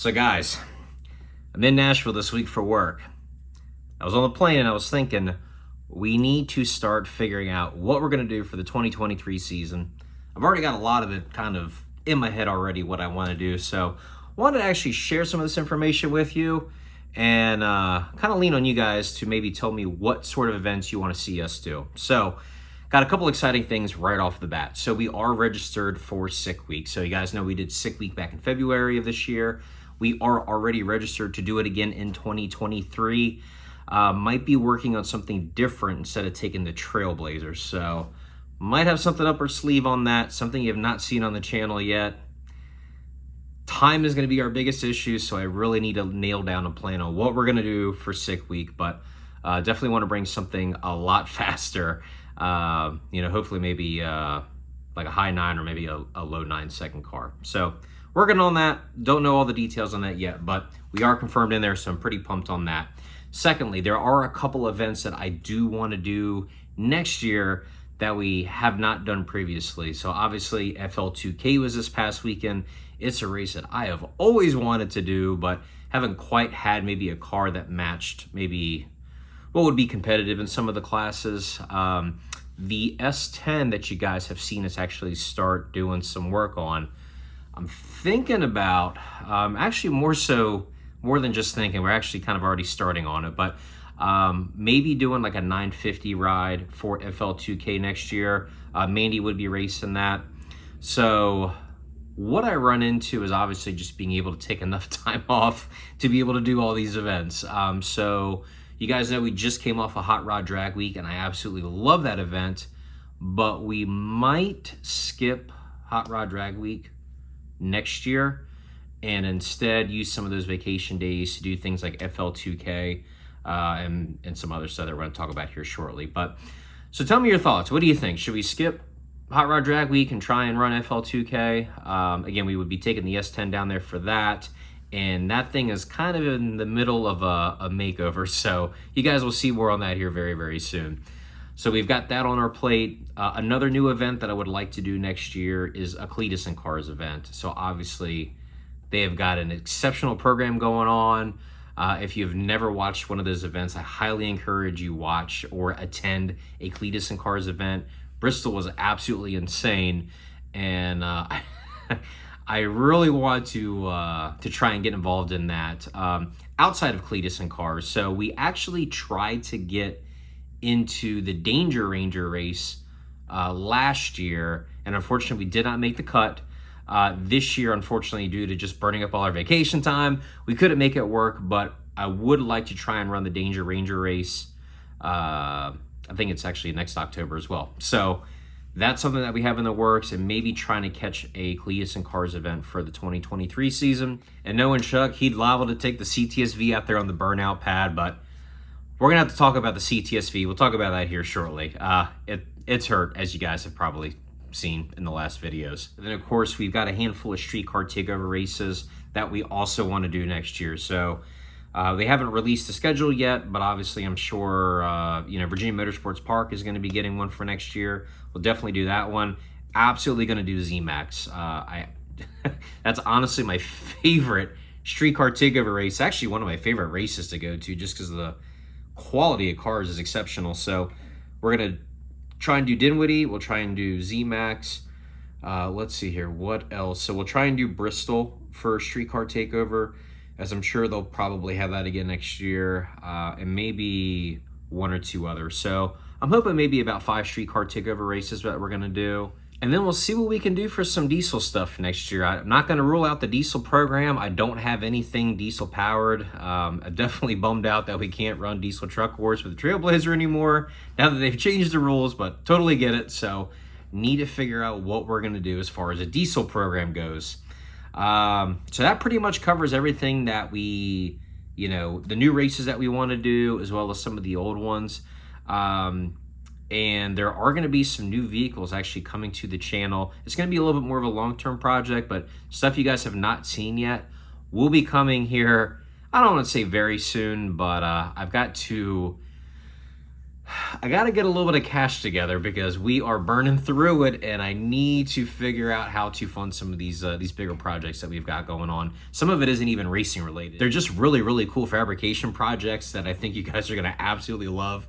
So guys, I'm in Nashville this week for work. I was on the plane and I was thinking, we need to start figuring out what we're going to do for the 2023 season. I've already got a lot of it kind of in my head already, what I want to do. So I wanted to actually share some of this information with you and kind of lean on you guys to maybe tell me what sort of events you want to see us do. So got a couple exciting things right off the bat. So we are registered for Sick Week. So you guys know we did Sick Week back in February of this year. We are already registered to do it again in 2023. Might be working on something different instead of taking the Trailblazers. So might have something up our sleeve on that, something you have not seen on the channel yet. Time is going to be our biggest issue, so I really need to nail down a plan on what we're going to do for Sick Week, but definitely want to bring something a lot faster. Hopefully maybe like a high 9 or maybe a low 9 second car. So working on that. Don't know all the details on that yet, but we are confirmed in there, so I'm pretty pumped on that. Secondly, there are a couple events that I do want to do next year that we have not done previously. So obviously FL2K was this past weekend. It's a race that I have always wanted to do, but haven't quite had maybe a car that matched maybe what would be competitive in some of the classes. The S10 that you guys have seen us actually start doing some work on, I'm thinking about, actually more than just thinking, we're actually kind of already starting on it, but maybe doing like a 950 ride for FL2K next year. Mandy would be racing that. So what I run into is obviously just being able to take enough time off to be able to do all these events. So you guys know we just came off a Hot Rod Drag Week, and I absolutely love that event, but we might skip Hot Rod Drag Week next year and instead use some of those vacation days to do things like FL2K and some other stuff that we're going to talk about here shortly. But so tell me your thoughts. What do you think? Should we skip Hot Rod Drag Week and try and run FL2K? Again, we would be taking the S10 down there for that. And that thing is kind of in the middle of a makeover. So you guys will see more on that here very, very soon. So we've got that on our plate. Another new event that I would like to do next year is a Cleetus and Cars event. So obviously they have got an exceptional program going on. If you've never watched one of those events, I highly encourage you watch or attend a Cleetus and Cars event. Bristol was absolutely insane. And I really want to try and get involved in that outside of Cleetus and Cars. So we actually tried to get into the Danger Ranger race last year, and unfortunately we did not make the cut. This year, unfortunately, due to just burning up all our vacation time, we couldn't make it work, but I would like to try and run the Danger Ranger race. I think it's actually next October as well. So that's something that we have in the works, and maybe trying to catch a Cleetus and Cars event for the 2023 season. And knowing Chuck, he'd liable to take the CTS-V out there on the burnout pad, but we're going to have to talk about the CTS-V. We'll talk about that here shortly. It's hurt, as you guys have probably seen in the last videos. And then, of course, we've got a handful of Street Car Takeover races that we also want to do next year. So they haven't released the schedule yet, but obviously I'm sure Virginia Motorsports Park is going to be getting one for next year. We'll definitely do that one. Absolutely going to do Z-Max. That's honestly my favorite Street Car Takeover race. Actually, one of my favorite races to go to, just because the quality of cars is exceptional. So we're going to try and do Dinwiddie. We'll try and do Z-Max. Let's see here. What else? So we'll try and do Bristol for Street Car Takeover, as I'm sure they'll probably have that again next year, and maybe one or two others. So I'm hoping maybe about 5 Street Car Takeover races that we're going to do. And then we'll see what we can do for some diesel stuff next year. I'm not going to rule out the diesel program. I don't have anything diesel powered. I'm definitely bummed out that we can't run diesel truck wars with the Trailblazer anymore now that they've changed the rules, but totally get it. So need to figure out what we're going to do as far as a diesel program goes. So that pretty much covers everything that we, the new races that we want to do, as well as some of the old ones. And there are going to be some new vehicles actually coming to the channel. It's going to be a little bit more of a long-term project, but stuff you guys have not seen yet will be coming here. I don't want to say very soon, but I've got to I got to get a little bit of cash together because we are burning through it, and I need to figure out how to fund some of these bigger projects that we've got going on. Some of it isn't even racing related. They're just really, really cool fabrication projects that I think you guys are going to absolutely love.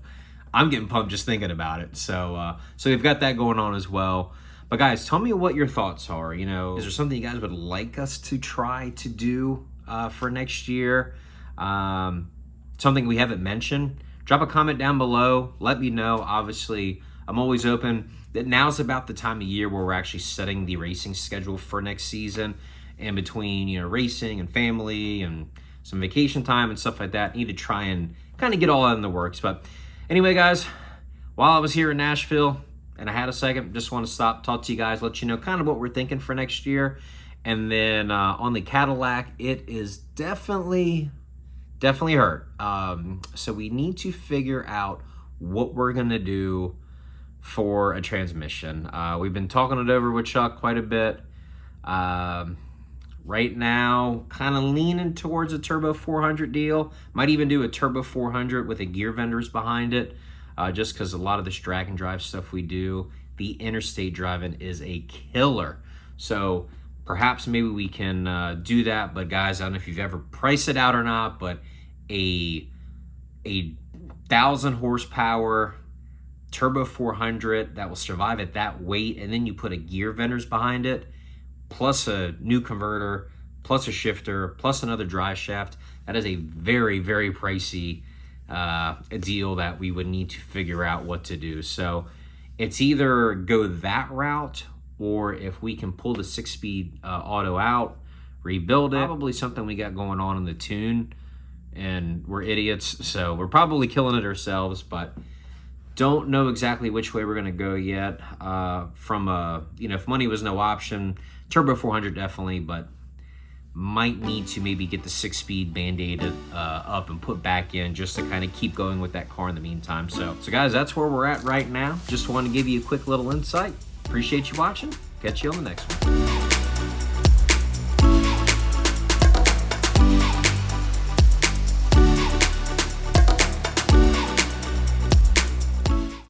I'm getting pumped just thinking about it. So we've got that going on as well. But guys, tell me what your thoughts are. You know, is there something you guys would like us to try to do for next year? Something we haven't mentioned? Drop a comment down below. Let me know. Obviously, I'm always open. That now's about the time of year where we're actually setting the racing schedule for next season. And between, you know, racing and family and some vacation time and stuff like that, need to try and kind of get all that in the works. But anyway, guys, while I was here in Nashville and I had a second, just want to stop, talk to you guys, let you know kind of what we're thinking for next year. And then on the Cadillac, it is definitely hurt. So we need to figure out what we're going to do for a transmission. We've been talking it over with Chuck quite a bit. Right now, kind of leaning towards a turbo 400 deal. Might even do a turbo 400 with a gear vendors behind it, just because a lot of this drag and drive stuff we do, the interstate driving is a killer. So perhaps maybe we can do that. But guys, I don't know if you've ever priced it out or not, but a 1,000 horsepower turbo 400 that will survive at that weight, and then you put a gear vendors behind it, plus a new converter, plus a shifter, plus another drive shaft. That is a very, very pricey deal that we would need to figure out what to do. So it's either go that route, or if we can pull the 6-speed auto out, rebuild it. Probably something we got going on in the tune, and we're idiots, so we're probably killing it ourselves, but don't know exactly which way we're going to go yet. If money was no option, turbo 400 definitely, but might need to maybe get the 6-speed band-aided up and put back in just to kind of keep going with that car in the meantime. So guys, that's where we're at right now. Just want to give you a quick little insight. Appreciate you watching. Catch you on the next one.